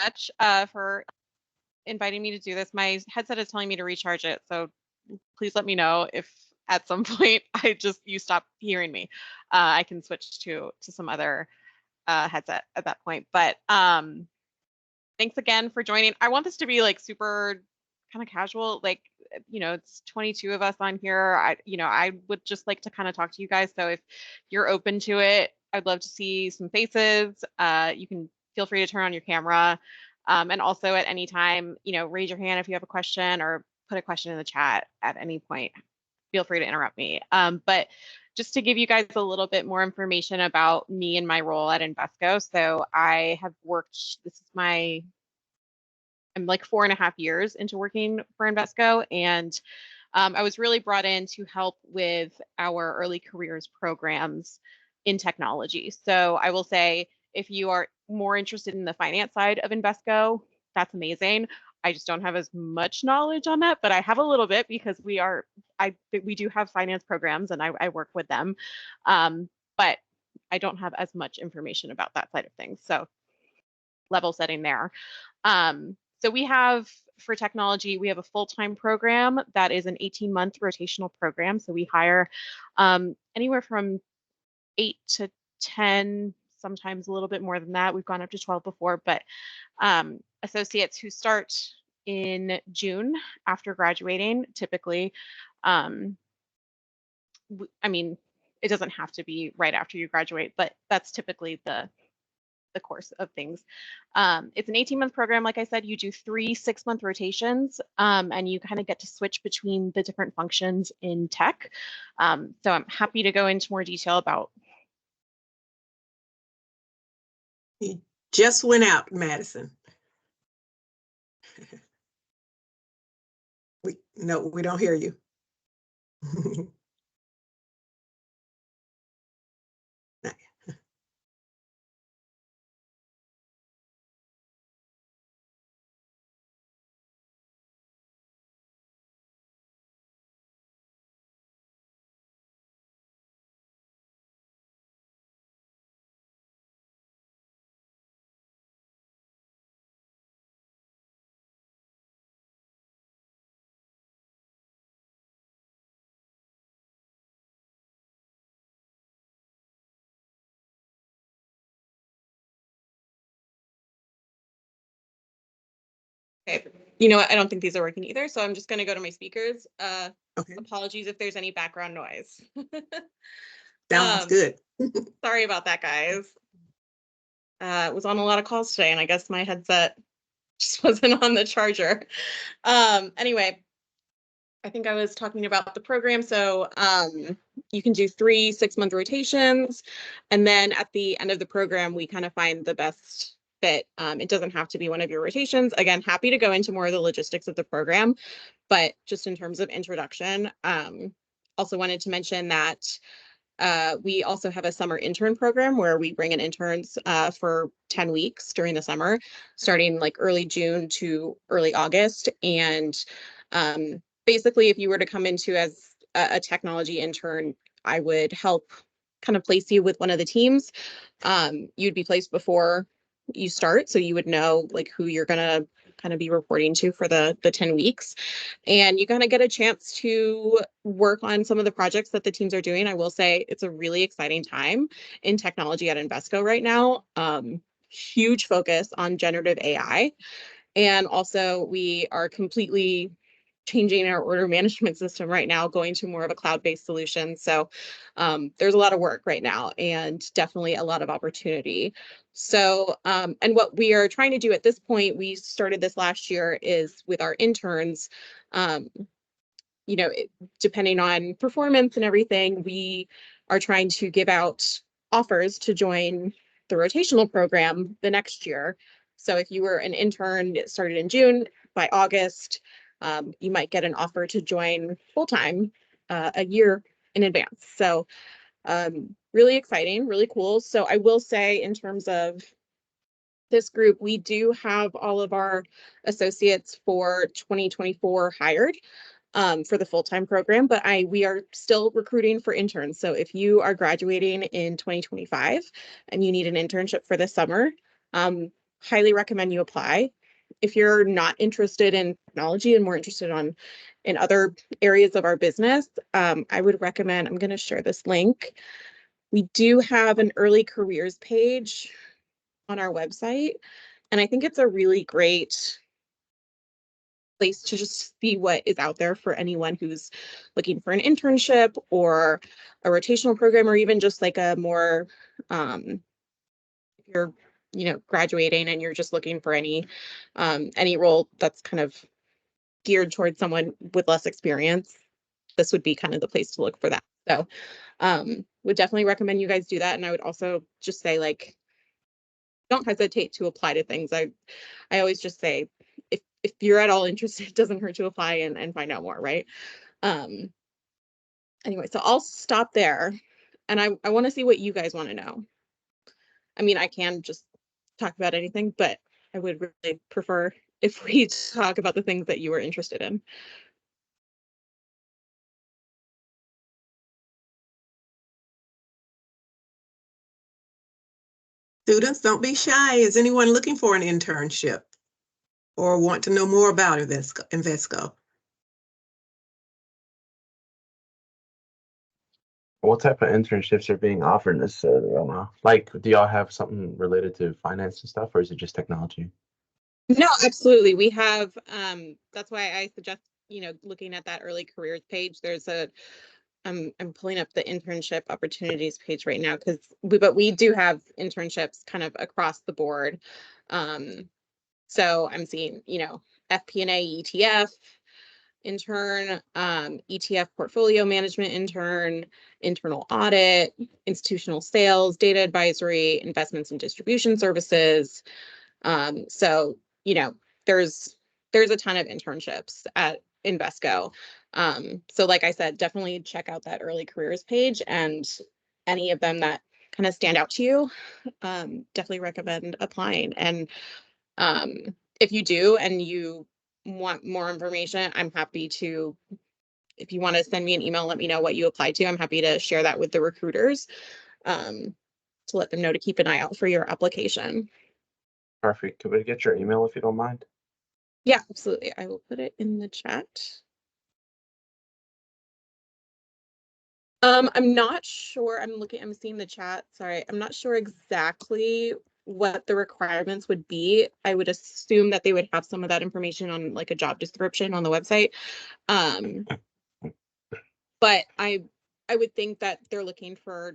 much for inviting me to do this. My headset is telling me to recharge it, so please let me know if at some point you stop hearing me. I can switch to some other headset at that point. But thanks again for joining. I want this to be like super kind of casual, like, it's 22 of us on here. I would just like to kind of talk to you guys. So if you're open to it, I'd love to see some faces. You can feel free to turn on your camera. And also at any time, raise your hand if you have a question or put a question in the chat at any point. Feel free to interrupt me. But just to give you guys a little bit more information about me and my role at Invesco. So I have worked, I'm like 4.5 years into working for Invesco, and I was really brought in to help with our early careers programs in technology. So I will say, if you are more interested in the finance side of Invesco, that's amazing. I just don't have as much knowledge on that, but I have a little bit because we do have finance programs and I work with them. But I don't have as much information about that side of things. So level setting there. So we have, for technology, we have a full-time program that is an 18-month rotational program. So we hire anywhere from 8 to 10, sometimes a little bit more than that. We've gone up to 12 before, but associates who start in June after graduating, typically. I mean, it doesn't have to be right after you graduate, but that's typically the course of things. It's an 18-month program. Like I said, you do 3 6-month rotations, and you kind of get to switch between the different functions in tech. So I'm happy to go into more detail about. You just went out, Madison. No, we don't hear you. Okay, you know what? I don't think these are working either, so I'm just going to go to my speakers. Okay. Apologies if there's any background noise. Sounds good. Sorry about that, guys. Was on a lot of calls today, and I guess my headset just wasn't on the charger. Anyway, I think I was talking about the program. So you can do 3 6-month rotations, and then at the end of the program, we kind of find the best fit. It doesn't have to be one of your rotations. Again, happy to go into more of the logistics of the program, but just in terms of introduction, also wanted to mention that we also have a summer intern program where we bring in interns for 10 weeks during the summer, starting like early June to early August. And basically, if you were to come into as a technology intern, I would help kind of place you with one of the teams. You'd be placed before you start, so you would know like who you're gonna kind of be reporting to for the 10 weeks. And you kind of get a chance to work on some of the projects that the teams are doing. I will say it's a really exciting time in technology at Invesco right now. Huge focus on generative AI. And also we are completely changing our order management system right now, going to more of a cloud-based solution. So there's a lot of work right now and definitely a lot of opportunity. So, and what we are trying to do at this point, we started this last year, is with our interns, depending on performance and everything, we are trying to give out offers to join the rotational program the next year. So if you were an intern, it started in June, by August, you might get an offer to join full-time a year in advance. So really exciting, really cool. So I will say, in terms of this group, we do have all of our associates for 2024 hired for the full-time program, but we are still recruiting for interns. So if you are graduating in 2025 and you need an internship for this summer, highly recommend you apply. If you're not interested in technology and more interested in other areas of our business, I would recommend, I'm going to share this link. We do have an early careers page on our website, and I think it's a really great place to just see what is out there for anyone who's looking for an internship or a rotational program, or even just like a more, if you're, graduating and you're just looking for any role that's kind of geared towards someone with less experience, this would be kind of the place to look for that. So would definitely recommend you guys do that. And I would also just say, like, don't hesitate to apply to things. I always just say, if you're at all interested, it doesn't hurt to apply and find out more, right? Anyway, so I'll stop there, and I want to see what you guys want to know. I mean, I can just talk about anything, but I would really prefer if we talk about the things that you were interested in. Students, don't be shy. Is anyone looking for an internship or want to know more about Invesco? What type of internships are being offered necessarily right now? Like, do y'all have something related to finance and stuff, or is it just technology? No, absolutely. We have, that's why I suggest, looking at that early careers page. There's I'm pulling up the internship opportunities page right now, but we do have internships kind of across the board. So I'm seeing, FP&A ETF intern, ETF portfolio management intern, internal audit, institutional sales, data advisory, investments and distribution services. So, there's a ton of internships at Invesco. So like I said, definitely check out that early careers page, and any of them that kind of stand out to you, definitely recommend applying. And if you do and you want more information, I'm happy to, if you want to send me an email, let me know what you applied to. I'm happy to share that with the recruiters, to let them know to keep an eye out for your application. Perfect. Could we get your email if you don't mind? Yeah, absolutely. I will put it in the chat. I'm not sure. I'm seeing the chat. Sorry. I'm not sure exactly what the requirements would be. I would assume that they would have some of that information on like a job description on the website. But I would think that they're looking for,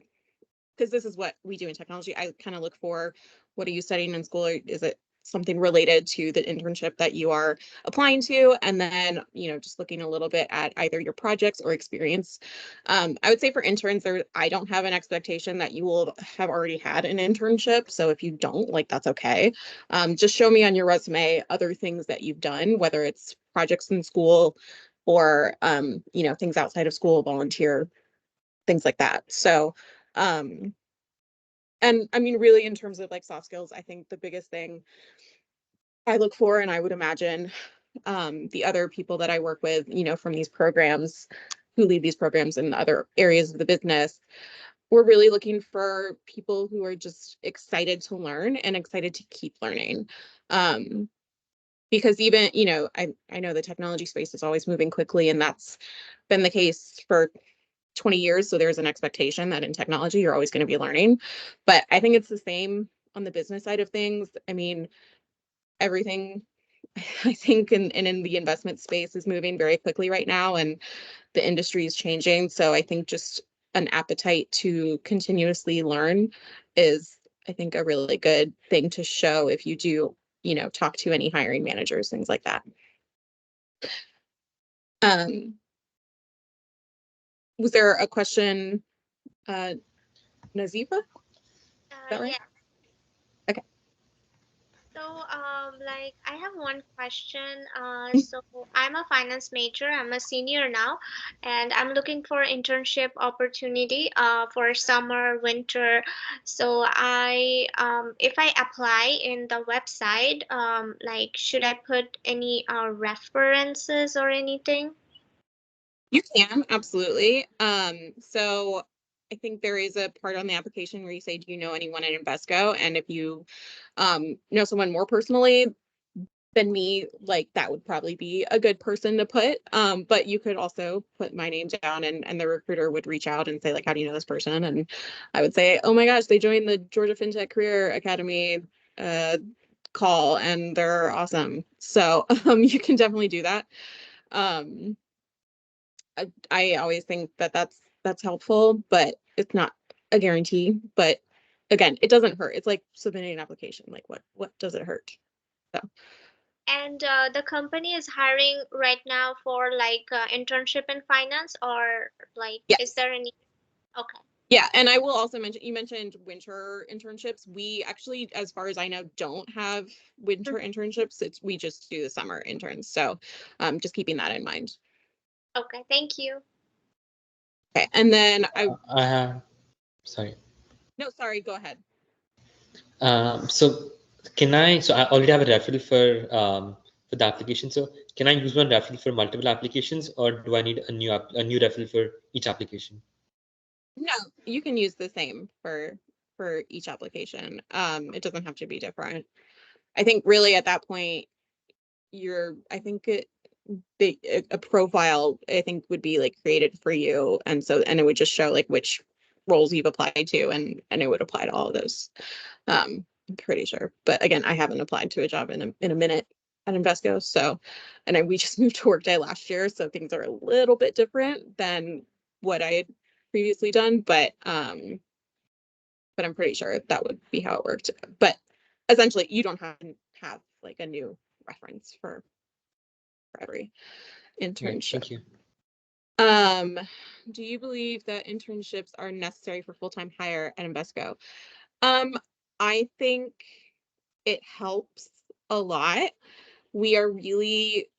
because this is what we do in technology. I kind of look for, what are you studying in school? Is it something related to the internship that you are applying to? And then, just looking a little bit at either your projects or experience. I would say for interns, I don't have an expectation that you will have already had an internship. So if you don't, like, that's okay. Just show me on your resume other things that you've done, whether it's projects in school or, things outside of school, volunteer, things like that. So, and I mean, really, in terms of like soft skills, I think the biggest thing I look for, and I would imagine the other people that I work with, from these programs, who lead these programs in other areas of the business, we're really looking for people who are just excited to learn and excited to keep learning. Because even, I know the technology space is always moving quickly, and that's been the case for 20 years. So there's an expectation that in technology, you're always going to be learning. But I think it's the same on the business side of things. I mean, everything, I think, in the investment space is moving very quickly right now, and the industry is changing. So I think just an appetite to continuously learn is, I think, a really good thing to show if you do, talk to any hiring managers, things like that. Was there a question, Nazifa? Is that right? Yeah. Okay. So, like, I have one question. So I'm a finance major. I'm a senior now, and I'm looking for internship opportunity, for summer, winter. So if I apply in the website, like, should I put any references or anything? You can, absolutely. So I think there is a part on the application where you say, do you know anyone at Invesco? And if you know someone more personally than me, like that would probably be a good person to put. But you could also put my name down and the recruiter would reach out and say, like, how do you know this person? And I would say, oh my gosh, they joined the Georgia Fintech Career Academy call and they're awesome. So you can definitely do that. I always think that that's helpful, but it's not a guarantee. But again, it doesn't hurt. It's like submitting an application. Like what does it hurt? So And the company is hiring right now for like internship in finance, or like is yes. there any? Okay. Yeah, and I will also mention, you mentioned winter internships. We actually, as far as I know, don't have winter internships. We just do the summer interns. So just keeping that in mind. Okay, thank you. Okay, and then I have, sorry. no, sorry, go ahead. So I already have a referral for the application. So can I use one referral for multiple applications, or do I need a new referral for each application? No, you can use the same for each application. It doesn't have to be different. I think really at that point, I think a profile I think would be like created for you, and it would just show like which roles you've applied to, and it would apply to all of those. I'm pretty sure, but again, I haven't applied to a job in a minute at Invesco, so we just moved to Workday last year, so things are a little bit different than what I had previously done, but I'm pretty sure that would be how it worked. But essentially, you don't have like a new reference for every internship. Thank you. Do you believe that internships are necessary for full-time hire at Invesco? I think it helps a lot. We are really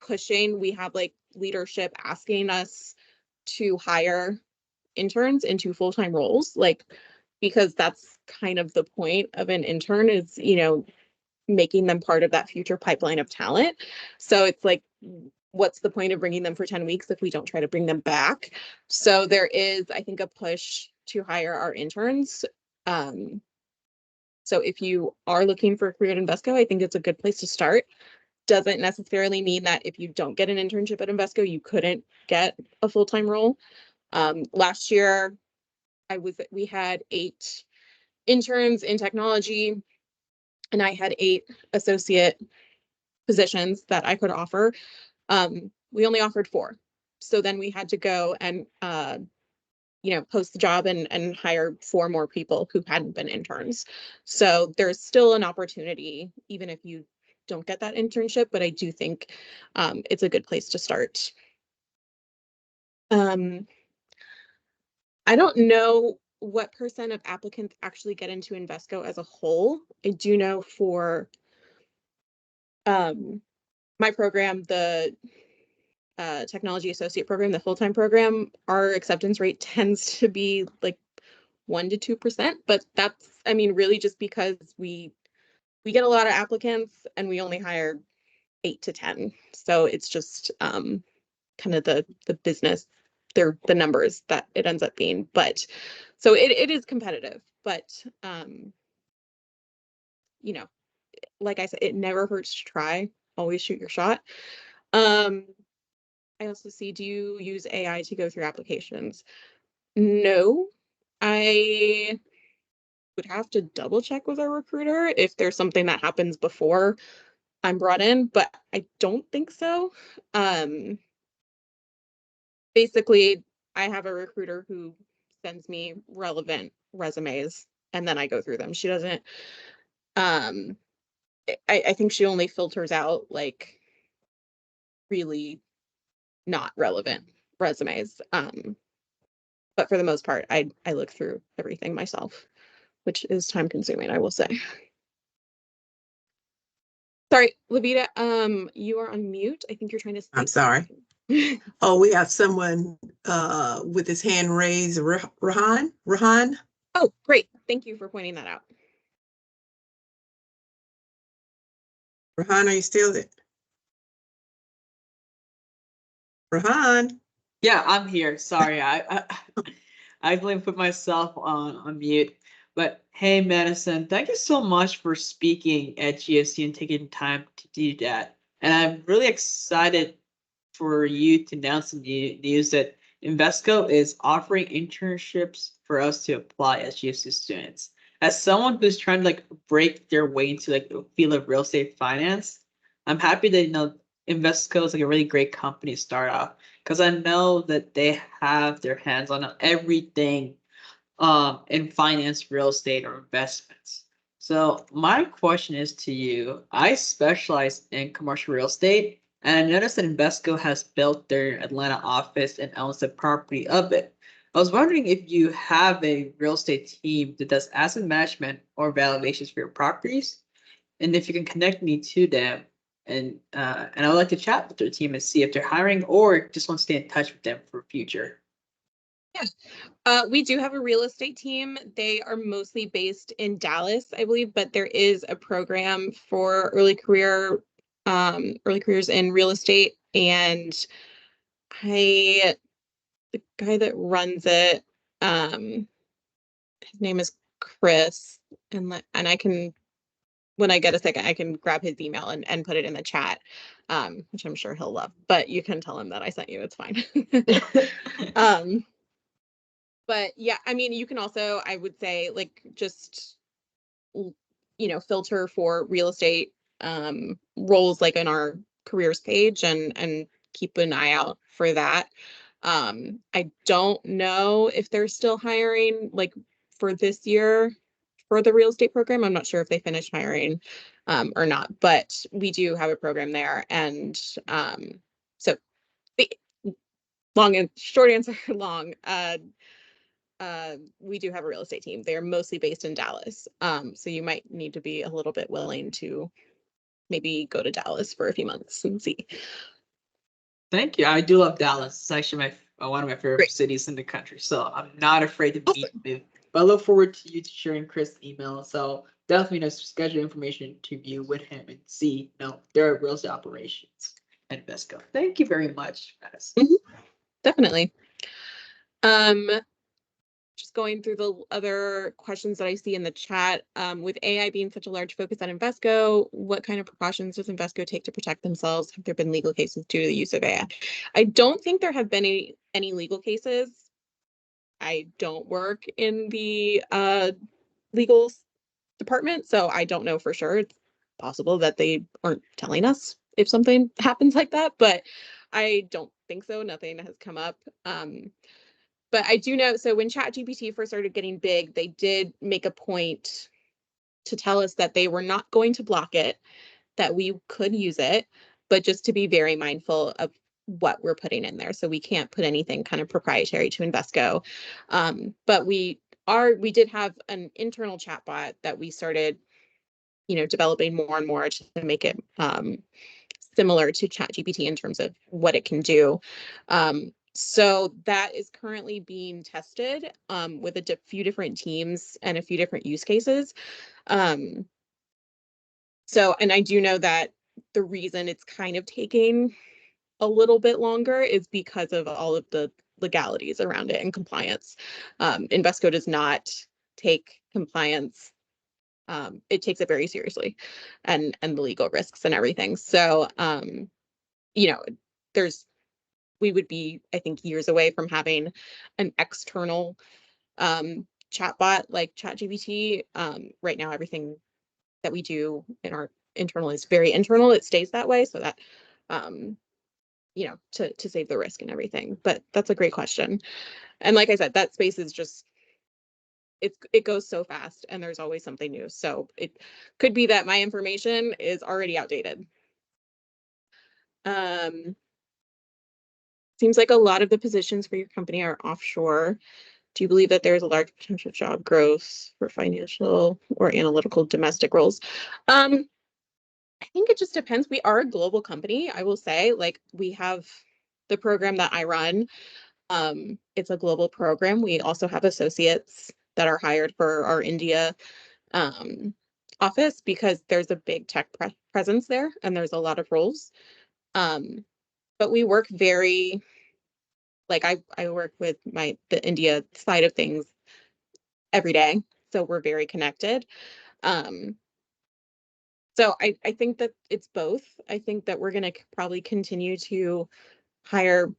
pushing, we have like leadership asking us to hire interns into full-time roles, like, because that's kind of the point of an intern is, making them part of that future pipeline of talent. So it's like, what's the point of bringing them for 10 weeks if we don't try to bring them back? So there is, I think, a push to hire our interns. So if you are looking for a career at Invesco, I think it's a good place to start. Doesn't necessarily mean that if you don't get an internship at Invesco, you couldn't get a full-time role. Last year, we had 8 interns in technology, and I had 8 associate positions that I could offer. We only offered 4. So then we had to go and, post the job and hire 4 more people who hadn't been interns. So there's still an opportunity, even if you don't get that internship, but I do think it's a good place to start. I don't know what % of applicants actually get into Invesco as a whole. I do know for my program, the technology associate program, the full-time program, our acceptance rate tends to be like 1 to 2%, but that's, really just because we get a lot of applicants and we only hire 8 to 10. So it's just kind of the business, they're the numbers that it ends up being. But so it is competitive, but like I said, it never hurts to try. Always shoot your shot. I also see, do you use AI to go through applications? No, I would have to double check with our recruiter if there's something that happens before I'm brought in, but I don't think so. Basically, I have a recruiter who sends me relevant resumes and then I go through them. She doesn't, I think she only filters out like really not relevant resumes. But for the most part, I look through everything myself, which is time consuming, I will say. Sorry, Levita, you are on mute. I think you're trying to speak. I'm sorry. Oh, we have someone with his hand raised. Rahan? Oh, great. Thank you for pointing that out. Rahan, are you still there? Rahan? Yeah, I'm here. Sorry. I accidentally put myself on mute. But hey, Madison, thank you so much for speaking at GSC and taking time to do that. And I'm really excited for you to announce the news that Invesco is offering internships for us to apply as GSC students. As someone who's trying to like break their way into like the field of real estate finance, I'm happy that Invesco is like a really great company to start off because I know that they have their hands on everything in finance, real estate, or investments. So my question is to you. I specialize in commercial real estate, and I noticed that Invesco has built their Atlanta office and owns the property of it. I was wondering if you have a real estate team that does asset management or valuations for your properties, and if you can connect me to them. And I would like to chat with their team and see if they're hiring or just want to stay in touch with them for future. We do have a real estate team. They are mostly based in Dallas, I believe, but there is a program for early careers in real estate. And the guy that runs it, his name is Chris, and I can, when I get a second, I can grab his email and put it in the chat, which I'm sure he'll love. But you can tell him that I sent you. It's fine. But yeah, I mean, you can also, I would say, like, just, filter for real estate roles like in our careers page and keep an eye out for that. I don't know if they're still hiring like for this year for the real estate program. I'm not sure if they finished hiring or not, but we do have a program there. And so the long and short answer long, we do have a real estate team. They're mostly based in Dallas. So you might need to be a little bit willing to maybe go to Dallas for a few months and see. Thank you. I do love Dallas. It's actually one of my favorite Great. cities in the country. So I'm not afraid to meet you. But I look forward to you sharing Chris' email. So definitely schedule information interview with him and see their real estate operations at Invesco. Thank you very much, Madison. Definitely. Just going through the other questions that I see in the chat, with AI being such a large focus on Invesco, what kind of precautions does Invesco take to protect themselves? Have there been legal cases due to the use of AI? I don't think there have been any legal cases. I don't work in the legal department, so I don't know for sure. It's possible that they aren't telling us if something happens like that, but I don't think so. Nothing has come up. But I do know, so when ChatGPT first started getting big, they did make a point to tell us that they were not going to block it, that we could use it, but just to be very mindful of what we're putting in there. So we can't put anything kind of proprietary to Invesco. But we did have an internal chatbot that we started, developing more and more to make it similar to ChatGPT in terms of what it can do. So that is currently being tested with a few different teams and a few different use cases. And I do know that the reason it's kind of taking a little bit longer is because of all of the legalities around it and compliance. Invesco does not take compliance. It takes it very seriously, and the legal risks and everything. So, we would be, I think, years away from having an external chatbot like ChatGPT. Right now, everything that we do in our internal is very internal. It stays that way so that, to save the risk and everything. But that's a great question. And like I said, that space is just, it goes so fast and there's always something new. So it could be that my information is already outdated. Seems like a lot of the positions for your company are offshore. Do you believe that there is a large potential job growth for financial or analytical domestic roles? I think it just depends. We are a global company, I will say. Like, we have the program that I run. It's a global program. We also have associates that are hired for our India office because there's a big tech presence there and there's a lot of roles. But we work very like I work with the India side of things every day, so we're very connected. Um, so I think that it's both. I think that we're going to probably continue to hire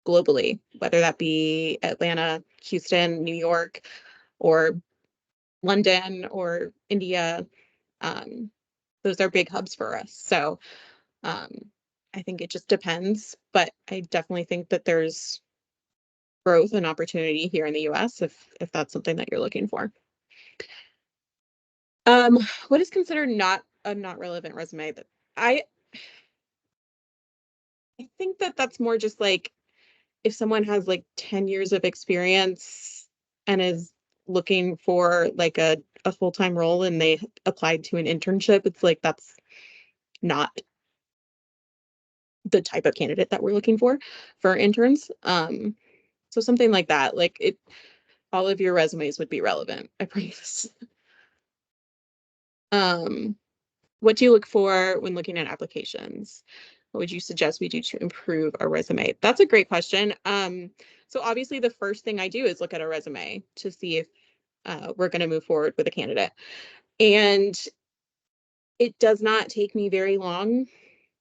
globally, whether that be Atlanta, Houston, New York, or London or India. Those are big hubs for us. So um, I think it just depends, but I definitely think that there's growth and opportunity here in the US if that's something that you're looking for. What is considered not a not relevant resume? That I think that that's more just like if someone has like 10 years of experience and is looking for like a full-time role and they applied to an internship, it's like that's not the type of candidate that we're looking for interns. So something like that, like it, all of your resumes would be relevant, I promise. Um, what do you look for when looking at applications? What would you suggest we do to improve our resume? That's a great question. So obviously the first thing I do is look at a resume to see if we're going to move forward with a candidate. And it does not take me very long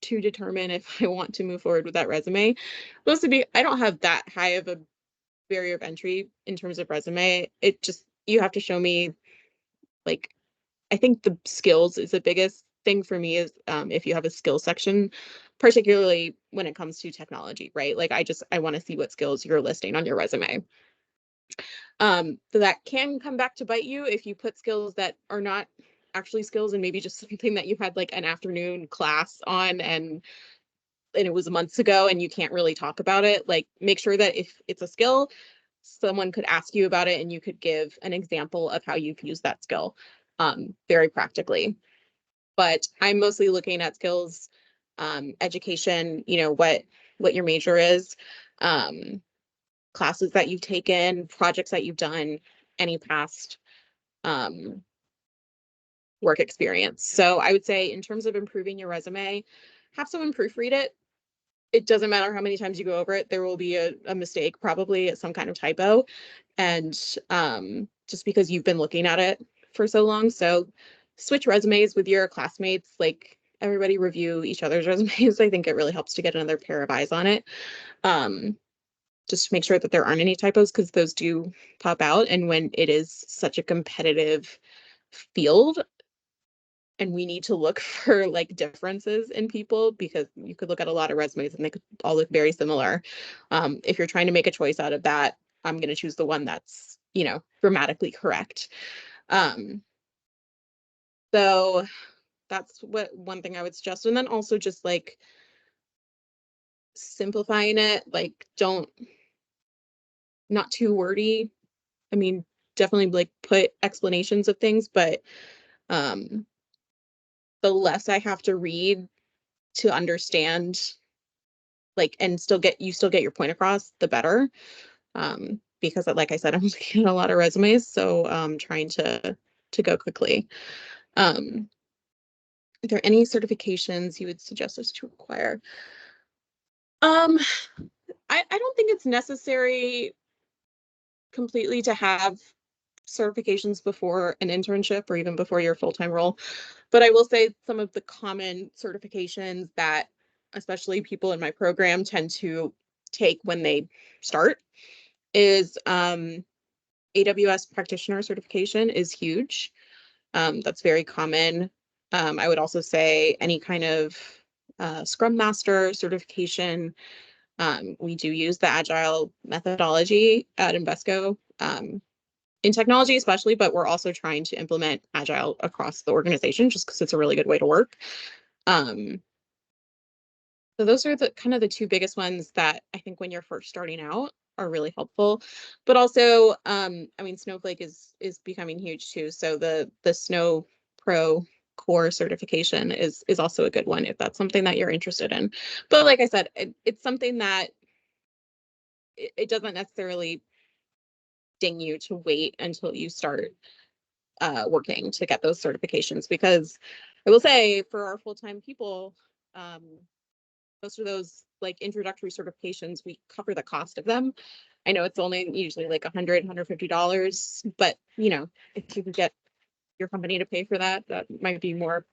to determine if I want to move forward with that resume. Supposed to be, I don't have that high of a barrier of entry in terms of resume. It just, you have to show me, like, I think the skills is the biggest thing for me is if you have a skills section, particularly when it comes to technology, right? Like I want to see what skills you're listing on your resume. So that can come back to bite you if you put skills that are not actually skills and maybe just something that you had like an afternoon class on and it was months ago and you can't really talk about it. Like make sure that if it's a skill, someone could ask you about it and you could give an example of how you've used that skill very practically. But I'm mostly looking at skills, education, you know, what your major is, classes that you've taken, projects that you've done, any past um, work experience. So I would say in terms of improving your resume, have someone proofread it. It doesn't matter how many times you go over it, there will be a mistake, probably some kind of typo. And just because you've been looking at it for so long. So switch resumes with your classmates, like everybody review each other's resumes. I think it really helps to get another pair of eyes on it. Just to make sure that there aren't any typos because those do pop out. And when it is such a competitive field, and we need to look for like differences in people because you could look at a lot of resumes and they could all look very similar. If you're trying to make a choice out of that, I'm going to choose the one that's, you know, grammatically correct. So that's what one thing I would suggest. And then also just like simplifying it, like not too wordy. I mean, definitely like put explanations of things, but um, the less I have to read to understand, like, and still get your point across, the better. Because like I said, I'm looking at a lot of resumes, so trying to go quickly. Are there any certifications you would suggest us to acquire? I don't think it's necessary completely to have certifications before an internship or even before your full-time role. But I will say some of the common certifications that especially people in my program tend to take when they start is AWS practitioner certification is huge. That's very common. I would also say any kind of Scrum Master certification. We do use the Agile methodology at Invesco in technology especially, but we're also trying to implement Agile across the organization just because it's a really good way to work. So those are the kind of the two biggest ones that I think when you're first starting out are really helpful. But also, I mean, Snowflake is becoming huge too. So the Snow Pro core certification is also a good one if that's something that you're interested in. But like I said, it's something that it doesn't necessarily ding you to wait until you start working to get those certifications because I will say for our full-time people, most of those like introductory certifications, we cover the cost of them. I know it's only usually like $100, but you know, if you could get your company to pay for that, that might be more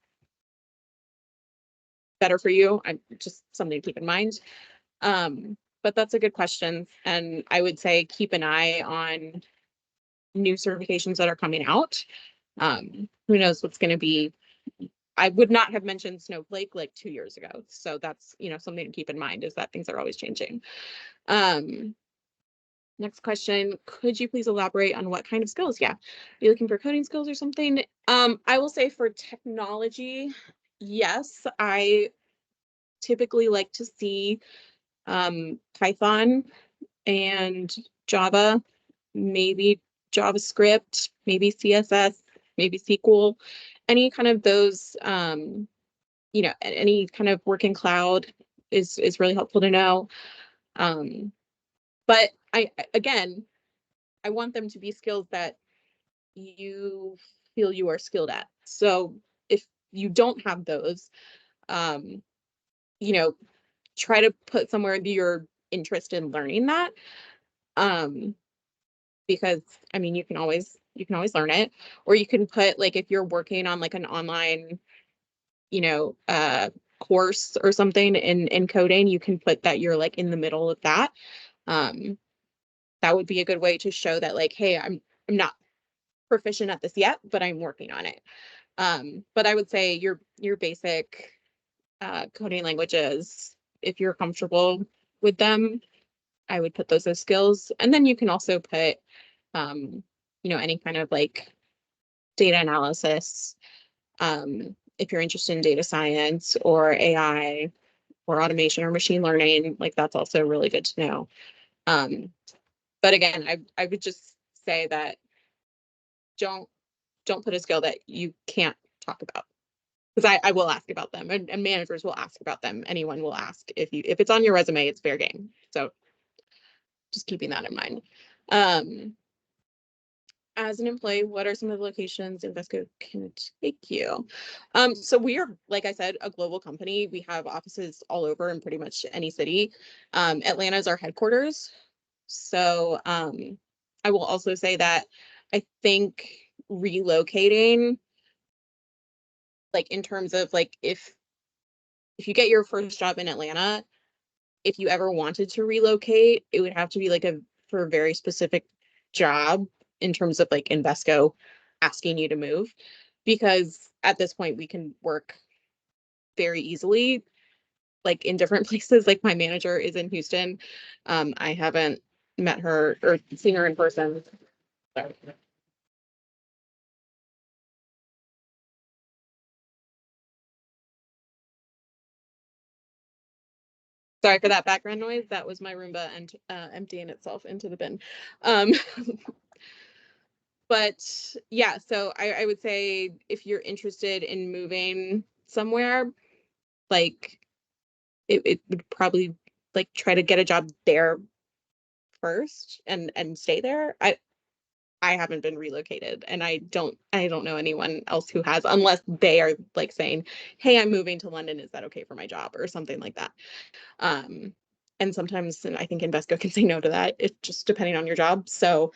better for you. I'm just something to keep in mind. But that's a good question. And I would say keep an eye on new certifications that are coming out. Who knows what's going to be. I would not have mentioned Snowflake like 2 years ago. So that's, you know, something to keep in mind is that things are always changing. Next question, could you please elaborate on what kind of skills? Yeah. Are you looking for coding skills or something? I will say for technology, yes, I typically like to see Python and Java, maybe JavaScript, maybe CSS, maybe SQL, any kind of those, you know, any kind of working cloud is really helpful to know. But again, I want them to be skills that you feel you are skilled at. So if you don't have those, you know, try to put somewhere you're interested in learning that. Because I mean, you can always learn it, or you can put like if you're working on like an online, you know, course or something in coding, you can put that you're like in the middle of that. That would be a good way to show that like, hey, I'm not proficient at this yet, but I'm working on it. But I would say your basic coding languages, if you're comfortable with them, I would put those as skills. And then you can also put, you know, any kind of like data analysis. If you're interested in data science or AI or automation or machine learning, like that's also really good to know. But again, I would just say that don't put a skill that you can't talk about, because I will ask about them, and managers will ask about them. Anyone will ask if it's on your resume, it's fair game. So just keeping that in mind. As an employee, what are some of the locations Invesco can take you? So we are, like I said, a global company. We have offices all over in pretty much any city. Atlanta is our headquarters. So I will also say that I think relocating, like in terms of like if you get your first job in Atlanta, if you ever wanted to relocate, it would have to be like for a very specific job in terms of like Invesco asking you to move, because at this point we can work very easily like in different places. Like my manager is in Houston. I haven't met her or seen her in person. Sorry. Sorry for that background noise. That was my Roomba and emptying itself into the bin. But yeah, so I would say if you're interested in moving somewhere, like it would probably like try to get a job there first and stay there. I haven't been relocated, and I don't know anyone else who has, unless they are like saying, hey, I'm moving to London, is that okay for my job or something like that. And sometimes, and I think Invesco can say no to that, it's just depending on your job. So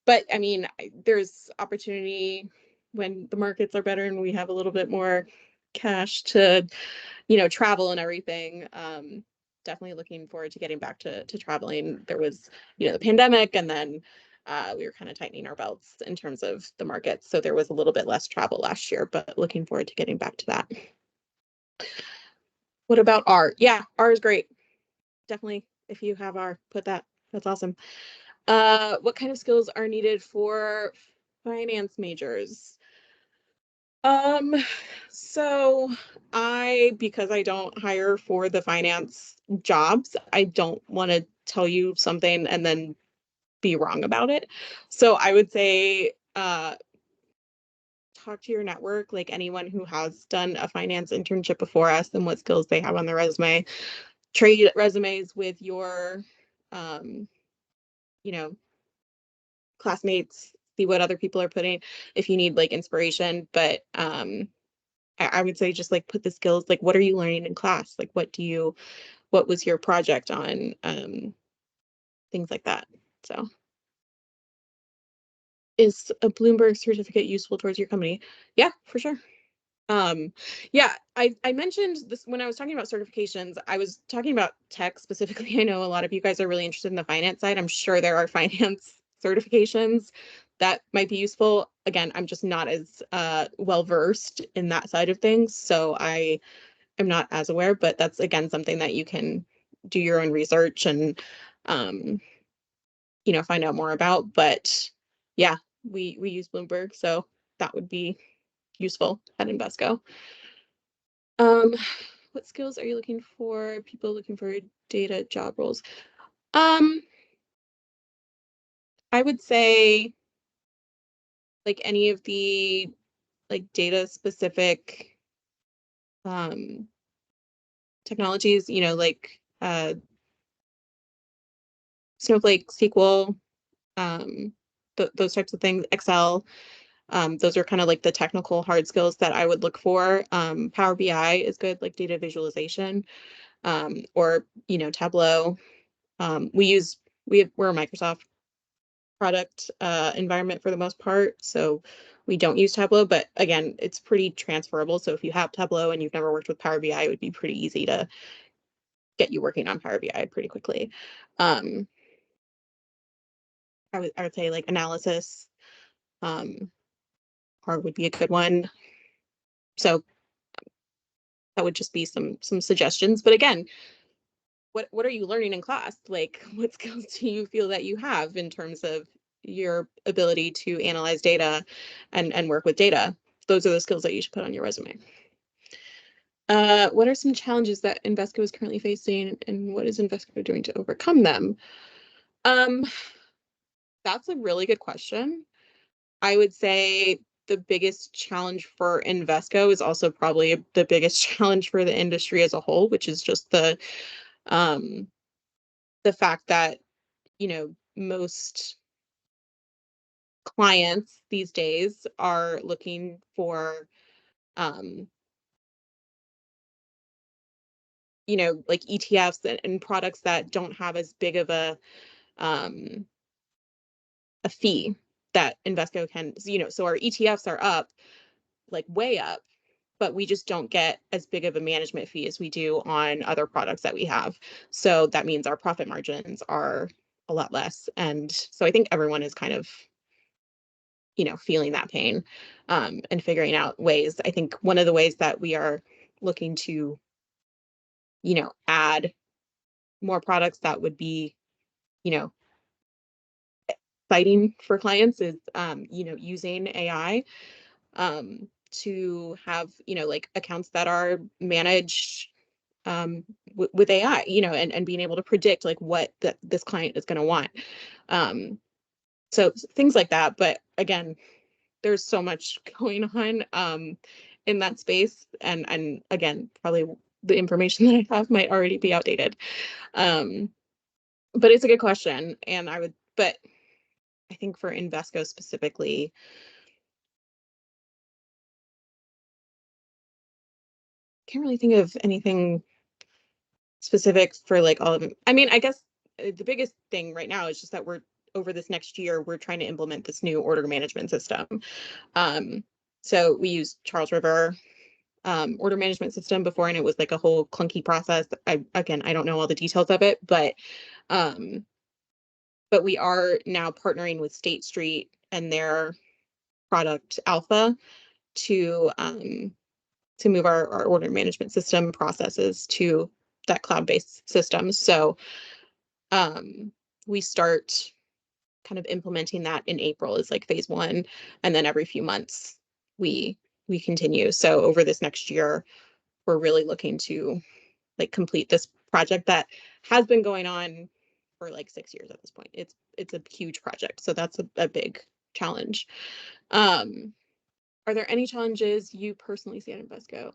but I mean, there's opportunity when the markets are better and we have a little bit more cash to, you know, travel and everything. Definitely looking forward to getting back to traveling. There was, you know, the pandemic, and then we were kind of tightening our belts in terms of the market. So there was a little bit less travel last year, but looking forward to getting back to that. What about R? Yeah, R is great. Definitely, if you have R, put that. That's awesome. What kind of skills are needed for finance majors? So because I don't hire for the finance jobs, I don't want to tell you something and then be wrong about it. So I would say, talk to your network, like anyone who has done a finance internship before us and what skills they have on their resume. Trade resumes with your, you know, classmates, see what other people are putting if you need like inspiration. But I would say just like put the skills, like what are you learning in class? Like what was your project on? Things like that. So is a Bloomberg certificate useful towards your company? Yeah, for sure. Yeah, I mentioned this when I was talking about certifications. I was talking about tech specifically. I know a lot of you guys are really interested in the finance side. I'm sure there are finance certifications that might be useful. Again, I'm just not as well versed in that side of things, so I am not as aware, but that's again something that you can do your own research and find out more about. But yeah, we use Bloomberg, so that would be useful at Invesco. What skills are you looking for? People looking for data job roles. I would say like any of the like data specific technologies, like Snowflake, SQL, those types of things, Excel. Those are kind of like the technical hard skills that I would look for. Power BI is good, like data visualization, or Tableau. We're a Microsoft product environment for the most part, so we don't use Tableau, but again, it's pretty transferable. So if you have Tableau and you've never worked with Power BI, it would be pretty easy to get you working on Power BI pretty quickly. I would say like analysis or would be a good one. So that would just be some suggestions. But again, what are you learning in class? Like what skills do you feel that you have in terms of your ability to analyze data and work with data? Those are the skills that you should put on your resume. What are some challenges that Invesco is currently facing, and what is Invesco doing to overcome them? That's a really good question. I would say the biggest challenge for Invesco is also probably the biggest challenge for the industry as a whole, which is just the fact that, most clients these days are looking for, like ETFs and products that don't have as big of a fee that Invesco can, so our ETFs are up, like way up, but we just don't get as big of a management fee as we do on other products that we have. So that means our profit margins are a lot less. And so I think everyone is kind of, feeling that pain and figuring out ways. I think one of the ways that we are looking to, add more products that would be, exciting for clients is, using AI to have, like accounts that are managed with AI, and being able to predict like what this client is going to want. So things like that. But again, there's so much going on in that space. And again, probably the information that I have might already be outdated. But it's a good question. And but I think for Invesco specifically, can't really think of anything specific for like all of them. I mean, I guess the biggest thing right now is just that over this next year, we're trying to implement this new order management system. So we used Charles River order management system before, and it was like a whole clunky process. I don't know all the details of it, but we are now partnering with State Street and their product Alpha to move our order management system processes to that cloud-based system. So we start kind of implementing that in April is like phase 1, and then every few months we continue. So over this next year, we're really looking to like complete this project that has been going on for like 6 years at this point. It's a huge project, so that's a big challenge. Are there any challenges you personally see at Invesco?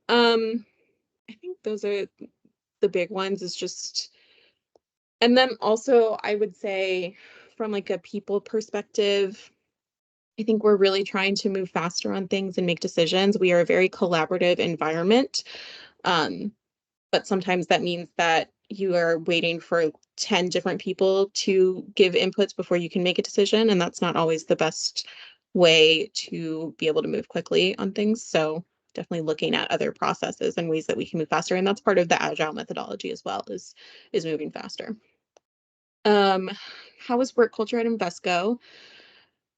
I think those are the big ones. Is just, and then also I would say from like a people perspective, I think we're really trying to move faster on things and make decisions. We are a very collaborative environment. But sometimes that means that you are waiting for 10 different people to give inputs before you can make a decision. And that's not always the best way to be able to move quickly on things. So definitely looking at other processes and ways that we can move faster. And that's part of the agile methodology as well, is moving faster. How is work culture at Invesco?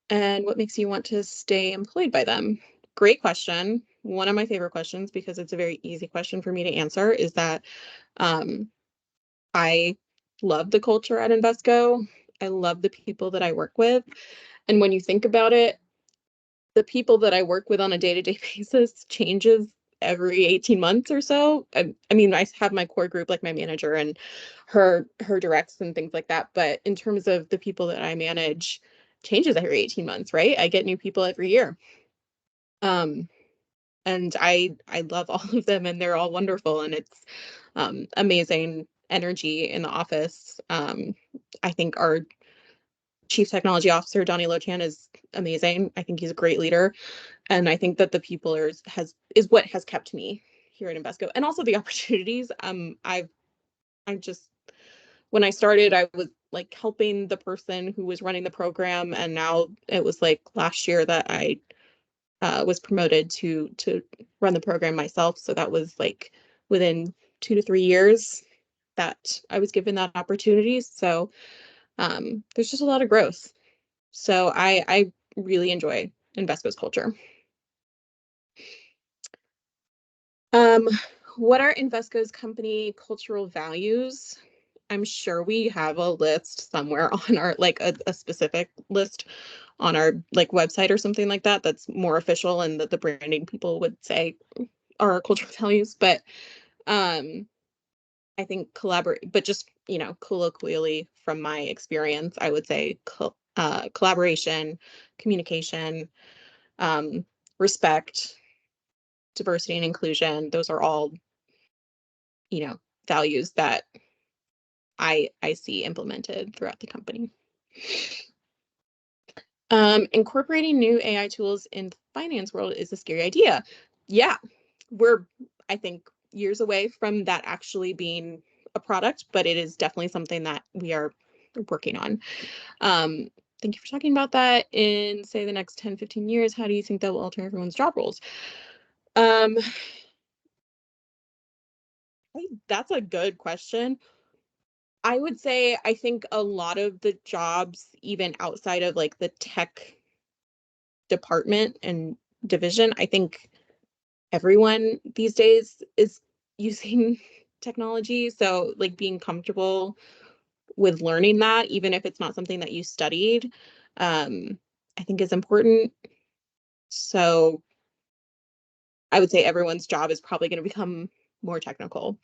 And what makes you want to stay employed by them? Great question. One of my favorite questions, because it's a very easy question for me to answer, is that I love the culture at Invesco. I love the people that I work with. And when you think about it, the people that I work with on a day-to-day basis changes every 18 months or so. I mean, I have my core group, like my manager and her directs and things like that. But in terms of the people that I manage, changes every 18 months, right? I get new people every year. And I love all of them, and they're all wonderful, and it's amazing energy in the office. I think our Chief Technology Officer, Donnie Lochan, is amazing. I think he's a great leader. And I think that the people is what has kept me here at Invesco, and also the opportunities. I'm just, when I started, I was like helping the person who was running the program, and now it was like last year that I was promoted to run the program myself. So that was like within 2 to 3 years that I was given that opportunity. So there's just a lot of growth. So I really enjoy Invesco's culture. What are Invesco's company cultural values? I'm sure we have a list somewhere on our, like a specific list on our like website or something like that, that's more official and that the branding people would say are our cultural values. But I think collaborate, but just, colloquially from my experience, I would say collaboration, communication, respect, diversity and inclusion. Those are all, values that I see implemented throughout the company. Incorporating new AI tools in the finance world is a scary idea. Yeah, we're, I think, years away from that actually being a product, but it is definitely something that we are working on. Thank you for talking about that. In, say, the next 10, 15 years, how do you think that will alter everyone's job roles? That's a good question. I would say I think a lot of the jobs, even outside of like the tech department and division, I think everyone these days is using technology. So like being comfortable with learning that, even if it's not something that you studied, I think is important. So I would say everyone's job is probably going to become more technical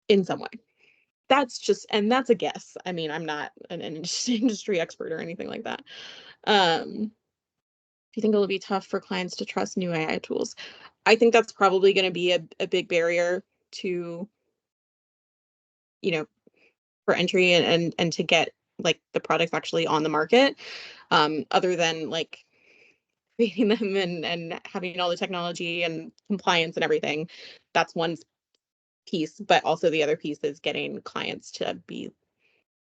in some way. That's a guess. I mean, I'm not an industry expert or anything like that. Do you think it'll be tough for clients to trust new AI tools? I think that's probably going to be a big barrier to, for entry and to get like the products actually on the market, other than like creating them and having all the technology and compliance and everything. That's one piece, but also the other piece is getting clients to be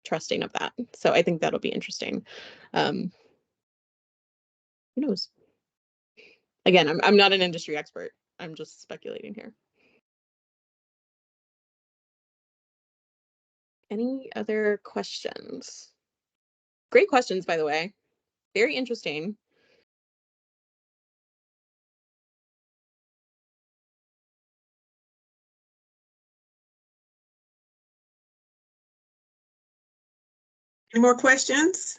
trusting of that. So I think that'll be interesting. Who knows? Again, I'm not an industry expert. I'm just speculating here. Any other questions? Great questions, by the way. Very interesting. Any more questions?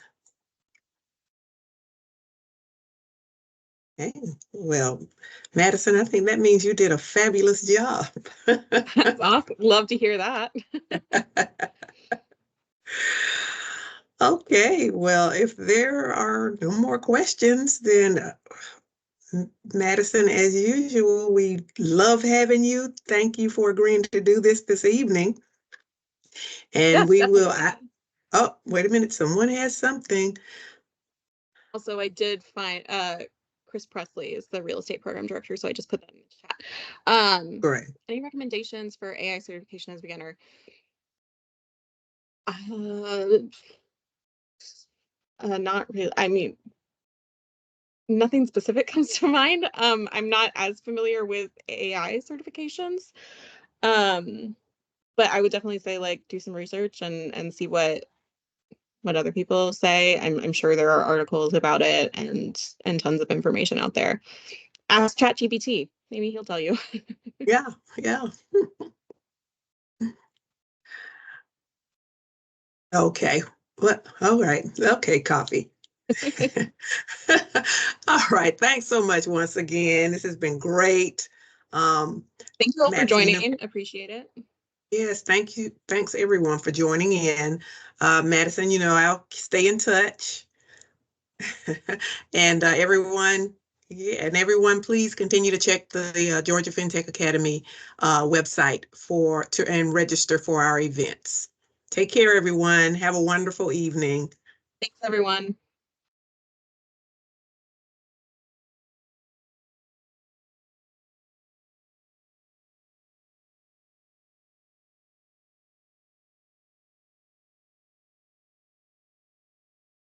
Okay, well, Madison, I think that means you did a fabulous job. That's awesome. Love to hear that. Okay, well, if there are no more questions, then Madison, as usual, we love having you. Thank you for agreeing to do this evening. And Yes, we will, definitely. oh, wait a minute, someone has something. Also, I did find Chris Presley is the real estate program director, so I just put that in the chat. Great. Any recommendations for AI certification as a beginner? Not really. I mean, nothing specific comes to mind. I'm not as familiar with AI certifications. But I would definitely say like do some research and see what other people say. I'm sure there are articles about it and tons of information out there. Ask ChatGPT. Maybe he'll tell you. Yeah, yeah. Okay. What? All right. Okay, coffee. All right. Thanks so much once again. This has been great. Thank you all for Madison, joining. Appreciate it. yes, thank you. Thanks everyone for joining in. Madison, I'll stay in touch. And everyone, please continue to check the Georgia Fintech Academy website and register for our events. Take care, everyone. Have a wonderful evening. Thanks, everyone.